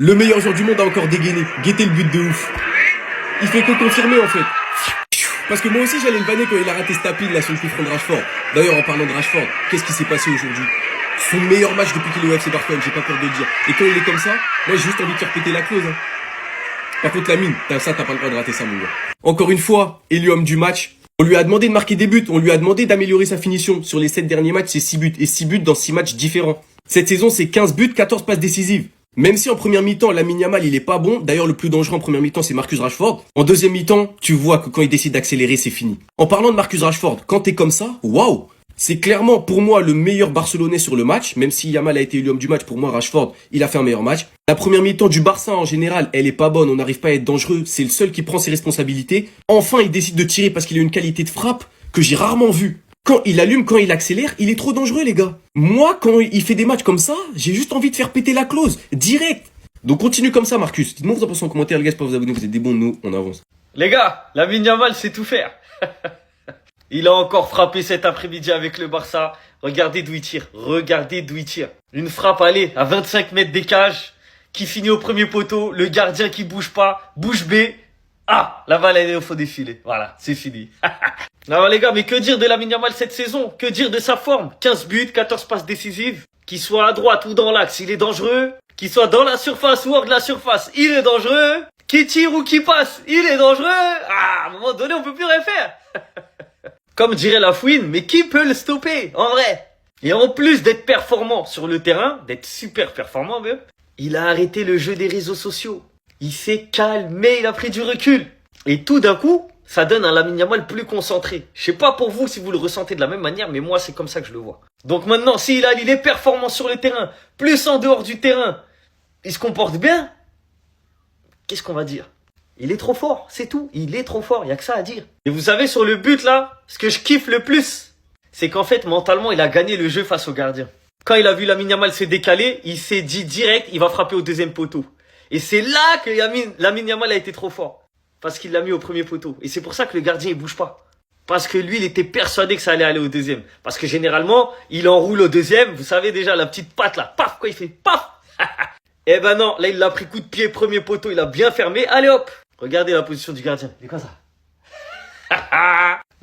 Le meilleur joueur du monde a encore dégainé. Guettez le but de ouf. Il fait que confirmer en fait. Parce que moi aussi j'allais le vanner quand il a raté ce tapis là sur le coup franc de Rashford. D'ailleurs en parlant de Rashford, qu'est-ce qui s'est passé aujourd'hui? Son meilleur match depuis qu'il est au FC Barcelone, j'ai pas peur de le dire. Et quand il est comme ça, moi j'ai juste envie de faire péter la clause. Par contre Lamine, t'as pas le droit de rater ça mon gars. Encore une fois, élu homme du match. On lui a demandé de marquer des buts, on lui a demandé d'améliorer sa finition. Sur les 7 derniers matchs, c'est 6 buts. Et 6 buts dans 6 matchs différents. Cette saison, c'est 15 buts, 14 passes décisives. Même si en première mi-temps, Lamine Yamal, il est pas bon. D'ailleurs, le plus dangereux en première mi-temps, c'est Marcus Rashford. En deuxième mi-temps, tu vois que quand il décide d'accélérer, c'est fini. En parlant de Marcus Rashford, quand t'es comme ça, waouh! C'est clairement pour moi le meilleur Barcelonais sur le match. Même si Yamal a été élu homme du match, pour moi, Rashford, il a fait un meilleur match. La première mi-temps du Barça, en général, elle est pas bonne. On n'arrive pas à être dangereux. C'est le seul qui prend ses responsabilités. Enfin, il décide de tirer parce qu'il a une qualité de frappe que j'ai rarement vue. Quand il allume, quand il accélère, il est trop dangereux, les gars. Moi, quand il fait des matchs comme ça, j'ai juste envie de faire péter la clause. Direct. Donc continue comme ça, Marcus. Dites-moi vous en pensez en commentaire, les gars, c'est pas vous abonner, vous êtes des bons, nous, on avance. Les gars, Lamine Yamal sait tout faire. Il a encore frappé cet après-midi avec le Barça. Regardez d'où il tire. Regardez d'où il tire. Une frappe, allez, à 25 mètres des cages, qui finit au premier poteau. Le gardien qui bouge pas. Bouge B. Ah, la balle elle est au fond des filets. Voilà, c'est fini. Non les gars, mais que dire de Lamine Yamal cette saison? Que dire de sa forme? 15 buts, 14 passes décisives. Qu'il soit à droite ou dans l'axe, il est dangereux. Qu'il soit dans la surface ou hors de la surface, il est dangereux. Qu'il tire ou qu'il passe, il est dangereux. Ah, à un moment donné, on peut plus rien faire. Comme dirait la fouine, mais qui peut le stopper, en vrai? Et en plus d'être performant sur le terrain, d'être super performant même, il a arrêté le jeu des réseaux sociaux. Il s'est calmé, il a pris du recul. Et tout d'un coup, ça donne un Lamine Yamal plus concentré. Je sais pas pour vous si vous le ressentez de la même manière, mais moi c'est comme ça que je le vois. Donc maintenant, s'il est performant sur le terrain, plus en dehors du terrain, il se comporte bien, qu'est-ce qu'on va dire? Il est trop fort, c'est tout. Il est trop fort, il y a que ça à dire. Et vous savez, sur le but là, ce que je kiffe le plus, c'est qu'en fait, mentalement, il a gagné le jeu face au gardien. Quand il a vu Lamine Yamal se décaler, il s'est dit direct, il va frapper au deuxième poteau. Et c'est là que Lamine Yamal a été trop fort. Parce qu'il l'a mis au premier poteau. Et c'est pour ça que le gardien, il bouge pas. Parce que lui, il était persuadé que ça allait aller au deuxième. Parce que généralement, il enroule au deuxième. Vous savez déjà, la petite patte là, paf, quoi, il fait paf. Eh ben non, là, il l'a pris coup de pied, premier poteau, il a bien fermé. Allez hop. Regardez la position du gardien. Il est comme ça.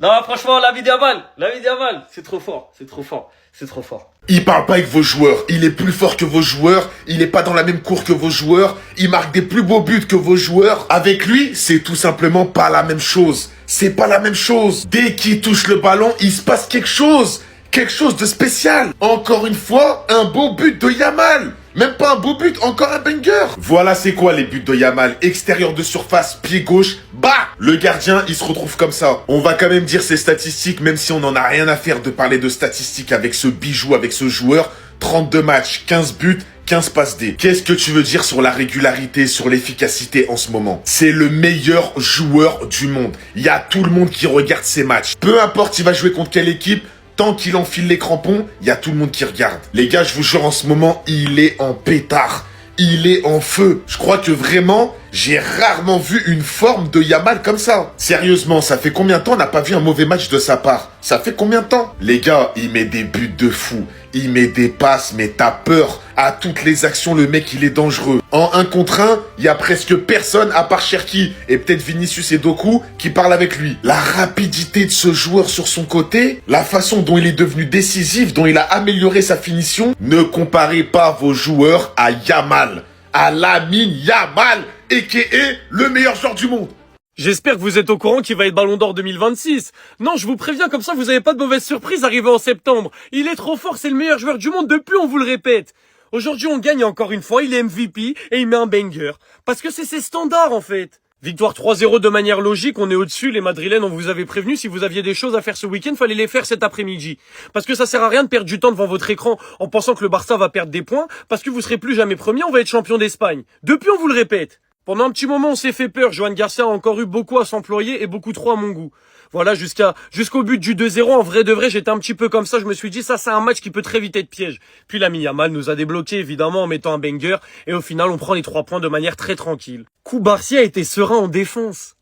Non, franchement, Lamine Yamal, c'est trop fort, c'est trop fort, c'est trop fort. Il parle pas avec vos joueurs, il est plus fort que vos joueurs, il est pas dans la même cour que vos joueurs, il marque des plus beaux buts que vos joueurs. Avec lui, c'est tout simplement pas la même chose. C'est pas la même chose. Dès qu'il touche le ballon, il se passe quelque chose. Quelque chose de spécial. Encore une fois, un beau but de Yamal. Même pas un beau but, encore un banger. Voilà c'est quoi les buts de Yamal. Extérieur de surface, pied gauche, bah. Le gardien, il se retrouve comme ça. On va quand même dire ses statistiques, même si on n'en a rien à faire de parler de statistiques avec ce bijou, avec ce joueur. 32 matchs, 15 buts, 15 passes D. Qu'est-ce que tu veux dire sur la régularité, sur l'efficacité en ce moment? C'est le meilleur joueur du monde. Il y a tout le monde qui regarde ses matchs. Peu importe il va jouer contre quelle équipe, tant qu'il enfile les crampons, il y a tout le monde qui regarde. Les gars, je vous jure, en ce moment, il est en pétard. Il est en feu. Je crois que vraiment, j'ai rarement vu une forme de Yamal comme ça. Sérieusement, ça fait combien de temps on n'a pas vu un mauvais match de sa part? Ça fait combien de temps? Les gars, il met des buts de fou. Il met des passes, mais t'as peur. À toutes les actions, le mec, il est dangereux. En 1 contre 1, il y a presque personne à part Cherki et peut-être Vinicius et Doku qui parlent avec lui. La rapidité de ce joueur sur son côté, la façon dont il est devenu décisif, dont il a amélioré sa finition, ne comparez pas vos joueurs à Yamal. À Lamine Yamal, a.k.a. le meilleur joueur du monde. J'espère que vous êtes au courant qu'il va être Ballon d'Or 2026. Non, je vous préviens, comme ça vous n'avez pas de mauvaise surprise arrivée en septembre. Il est trop fort, c'est le meilleur joueur du monde depuis, on vous le répète. Aujourd'hui, on gagne encore une fois, il est MVP et il met un banger. Parce que c'est ses standards, en fait. Victoire 3-0 de manière logique, on est au-dessus, les Madrilènes, on vous avait prévenu, si vous aviez des choses à faire ce week-end, fallait les faire cet après-midi. Parce que ça sert à rien de perdre du temps devant votre écran en pensant que le Barça va perdre des points, parce que vous serez plus jamais premier, on va être champion d'Espagne. Depuis, on vous le répète. Pendant un petit moment, on s'est fait peur. Johan Garcia a encore eu beaucoup à s'employer et beaucoup trop à mon goût. Voilà, jusqu'au but du 2-0, en vrai de vrai, j'étais un petit peu comme ça. Je me suis dit, ça, c'est un match qui peut très vite être piège. Puis Lamine Yamal nous a débloqué, évidemment, en mettant un banger. Et au final, on prend les 3 points de manière très tranquille. Koubarsi a été serein en défense.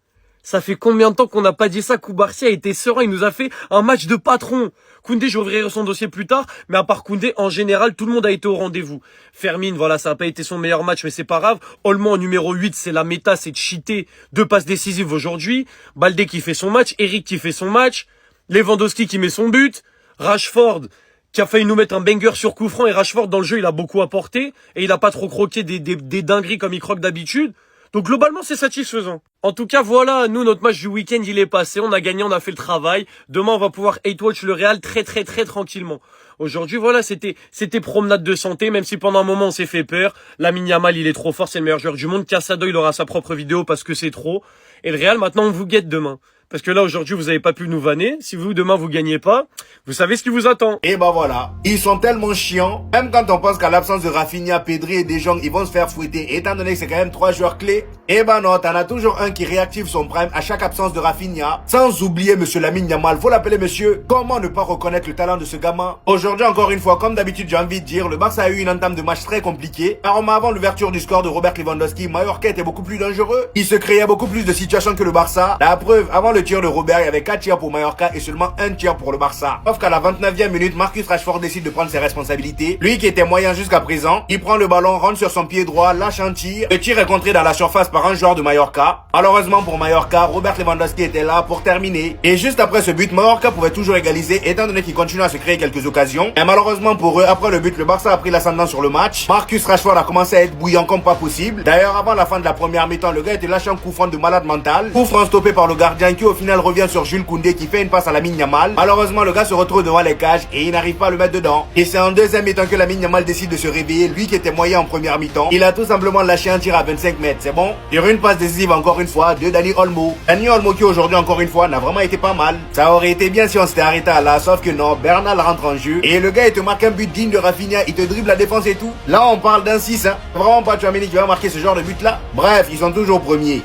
Ça fait combien de temps qu'on n'a pas dit ça? Koubarsi a été serein, il nous a fait un match de patron. Koundé, j'ouvrirai son dossier plus tard, mais à part Koundé, en général, tout le monde a été au rendez-vous. Fermin, voilà, ça n'a pas été son meilleur match, mais c'est pas grave. Olmo en numéro 8, c'est la méta, c'est de cheater. 2 passes décisives aujourd'hui. Baldé qui fait son match, Eric qui fait son match, Lewandowski qui met son but, Rashford qui a failli nous mettre un banger sur coup franc, et Rashford dans le jeu, il a beaucoup apporté, et il a pas trop croqué des dingueries comme il croque d'habitude. Donc globalement, c'est satisfaisant. En tout cas, voilà, nous, notre match du week-end, il est passé. On a gagné, on a fait le travail. Demain, on va pouvoir hate watch le Real très tranquillement. Aujourd'hui, voilà, c'était promenade de santé, même si pendant un moment, on s'est fait peur. Lamine Yamal, il est trop fort, c'est le meilleur joueur du monde. Casado, il aura sa propre vidéo parce que c'est trop. Et le Real, maintenant, on vous guette demain. Parce que là, aujourd'hui, vous avez pas pu nous vanner. Si vous, demain, vous gagnez pas, vous savez ce qui vous attend. Et bah voilà, ils sont tellement chiants. Même quand on pense qu'à l'absence de Rafinha, Pedri et De Jong, ils vont se faire fouetter, étant donné que c'est quand même 3 joueurs clés. Et bah non, t'en as toujours un qui réactive son prime à chaque absence de Rafinha. Sans oublier monsieur Lamine Yamal, faut l'appeler monsieur. Comment ne pas reconnaître le talent de ce gamin? Aujourd'hui, encore une fois, comme d'habitude, j'ai envie de dire, le Barça a eu une entame de match très compliquée. Car avant l'ouverture du score de Robert Lewandowski, Mallorca était beaucoup plus dangereux. Il se créait beaucoup plus de situations que le Barça. La preuve, avant le tir de Robert, il y avait 4 tirs pour Mallorca et seulement 1 tir pour le Barça. Sauf qu'à la 29e minute, Marcus Rashford décide de prendre ses responsabilités. Lui qui était moyen jusqu'à présent, il prend le ballon, rentre sur son pied droit, lâche un tir. Le tir est contré dans la surface par un joueur de Mallorca. Malheureusement pour Mallorca, Robert Lewandowski était là pour terminer. Et juste après ce but, Mallorca pouvait toujours égaliser étant donné qu'il continue à se créer quelques occasions. Et malheureusement pour eux, après le but, le Barça a pris l'ascendant sur le match. Marcus Rashford a commencé à être bouillant comme pas possible. D'ailleurs, avant la fin de la première mi-temps, le gars était lâché un coup franc de malade mental. Coup franc stoppé par le gardien qui au final revient sur Jules Koundé qui fait une passe à Lamine Yamal. Malheureusement, le gars se retrouve devant les cages et il n'arrive pas à le mettre dedans. Et c'est en deuxième mi-temps que Lamine Yamal décide de se réveiller, lui qui était moyen en première mi-temps. Il a tout simplement lâché un tir à 25 mètres, c'est bon. Sur une passe décisive encore une fois de Dani Olmo. Dani Olmo qui aujourd'hui encore une fois n'a vraiment été pas mal. Ça aurait été bien si on s'était arrêté à là, sauf que non, Bernal rentre en jeu. Et le gars il te marque un but digne de Rafinha, il te dribble la défense et tout. Là on parle d'un 6, hein. Vraiment pas Tchouaméni qui va marquer ce genre de but là. Bref, ils sont toujours premiers.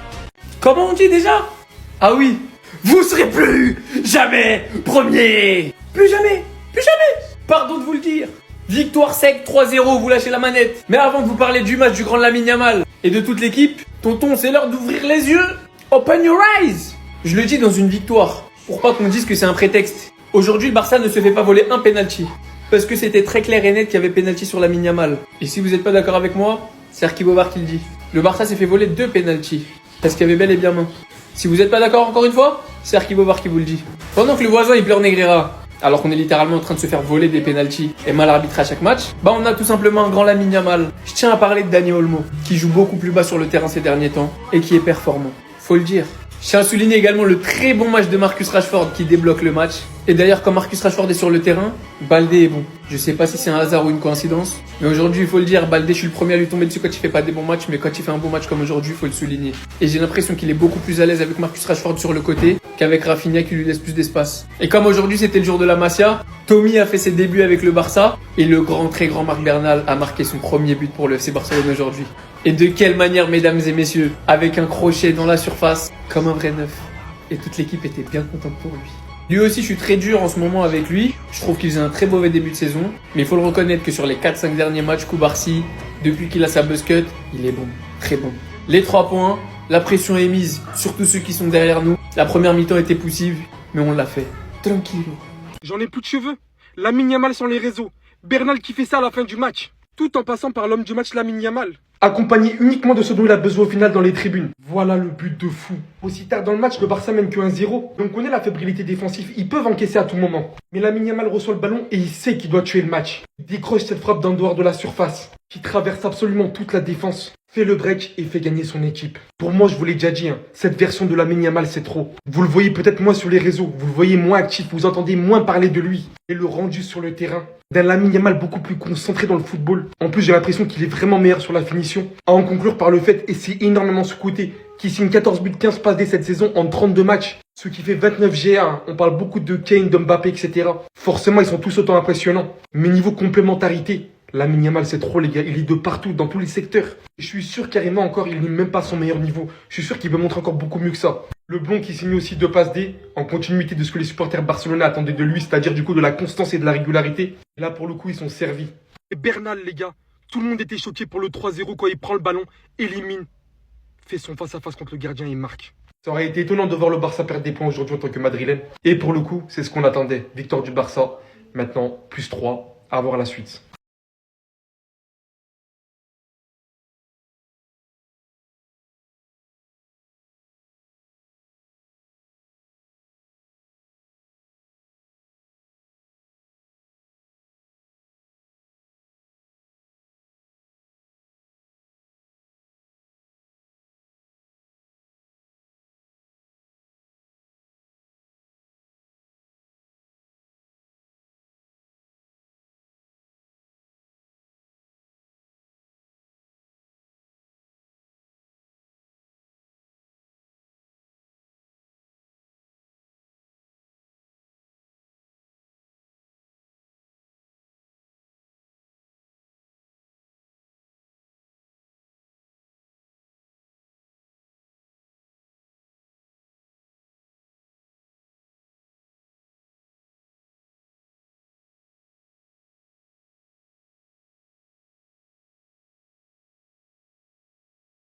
Comment on dit déjà? Ah oui, vous serez plus jamais premier. Plus jamais, plus jamais. Pardon de vous le dire. Victoire sec 3-0, vous lâchez la manette. Mais avant de vous parler du match du grand Lamine Yamal et de toute l'équipe, tonton, c'est l'heure d'ouvrir les yeux. Open your eyes. Je le dis dans une victoire, pour pas qu'on dise que c'est un prétexte. Aujourd'hui, le Barça ne se fait pas voler un penalty. Parce que c'était très clair et net qu'il y avait penalty sur Lamine Yamal. Et si vous n'êtes pas d'accord avec moi, c'est Erki Bobar qui le dit. Le Barça s'est fait voler 2 penalty. Parce qu'il y avait bel et bien main. Si vous n'êtes pas d'accord encore une fois, c'est Erki Bobar qui vous le dit. Pendant que le voisin il pleure Negreira, alors qu'on est littéralement en train de se faire voler des penalties et mal arbitré à chaque match, bah on a tout simplement un grand Lamine Yamal. Je tiens à parler de Dani Olmo, qui joue beaucoup plus bas sur le terrain ces derniers temps et qui est performant. Faut le dire. Je tiens à souligner également le très bon match de Marcus Rashford qui débloque le match. Et d'ailleurs, quand Marcus Rashford est sur le terrain, Baldé est bon. Je sais pas si c'est un hasard ou une coïncidence, mais aujourd'hui, il faut le dire, Baldé, je suis le premier à lui tomber dessus quand il fait pas des bons matchs, mais quand il fait un bon match comme aujourd'hui, il faut le souligner. Et j'ai l'impression qu'il est beaucoup plus à l'aise avec Marcus Rashford sur le côté qu'avec Rafinha qui lui laisse plus d'espace. Et comme aujourd'hui, c'était le jour de la Masia, Tommy a fait ses débuts avec le Barça et le grand, très grand Marc Bernal a marqué son premier but pour le FC Barcelone aujourd'hui. Et de quelle manière, mesdames et messieurs, avec un crochet dans la surface, comme un vrai neuf. Et toute l'équipe était bien contente pour lui. Lui aussi, je suis très dur en ce moment avec lui. Je trouve qu'il faisait un très mauvais début de saison. Mais il faut le reconnaître que sur les 4-5 derniers matchs, Koubarsi, depuis qu'il a sa buzz cut, il est bon, très bon. Les 3 points, la pression est mise sur tous ceux qui sont derrière nous. La première mi-temps était poussive, mais on l'a fait. Tranquille. J'en ai plus de cheveux. Lamine Yamal sur les réseaux. Bernal qui fait ça à la fin du match. Tout en passant par l'homme du match Lamine Yamal. Accompagné uniquement de ce dont il a besoin au final dans les tribunes. Voilà le but de fou. Aussi tard dans le match, le Barça mène que 1-0. Donc on connaît la fébrilité défensive, ils peuvent encaisser à tout moment. Mais Lamine Yamal reçoit le ballon et il sait qu'il doit tuer le match. Il décroche cette frappe d'en dehors de la surface, qui traverse absolument toute la défense. Fait le break et fait gagner son équipe. Pour moi, je vous l'ai déjà dit, cette version de Lamine Yamal, c'est trop. Vous le voyez peut-être moins sur les réseaux, vous le voyez moins actif, vous entendez moins parler de lui. Et le rendu sur le terrain, d'un Lamine Yamal beaucoup plus concentré dans le football. En plus, j'ai l'impression qu'il est vraiment meilleur sur la finition. À en conclure par le fait, et c'est énormément sous-coté, qu'il signe 14 buts 15 passes dès cette saison en 32 matchs. Ce qui fait 29 GA, on parle beaucoup de Kane, de Mbappé, etc. Forcément, ils sont tous autant impressionnants. Mais niveau complémentarité, Lamine Yamal, c'est trop les gars, il est de partout, dans tous les secteurs. Je suis sûr carrément encore, il n'est même pas à son meilleur niveau. Je suis sûr qu'il peut montrer encore beaucoup mieux que ça. Le blond qui signe aussi 2 passes D, en continuité de ce que les supporters barcelonais attendaient de lui, c'est-à-dire du coup de la constance et de la régularité. Et là pour le coup, ils sont servis. Et Bernal les gars, tout le monde était choqué pour le 3-0 quand il prend le ballon, élimine, fait son face-à-face contre le gardien et marque. Ça aurait été étonnant de voir le Barça perdre des points aujourd'hui en tant que madrilène. Et pour le coup, c'est ce qu'on attendait. Victoire du Barça. Maintenant, +3. À voir la suite.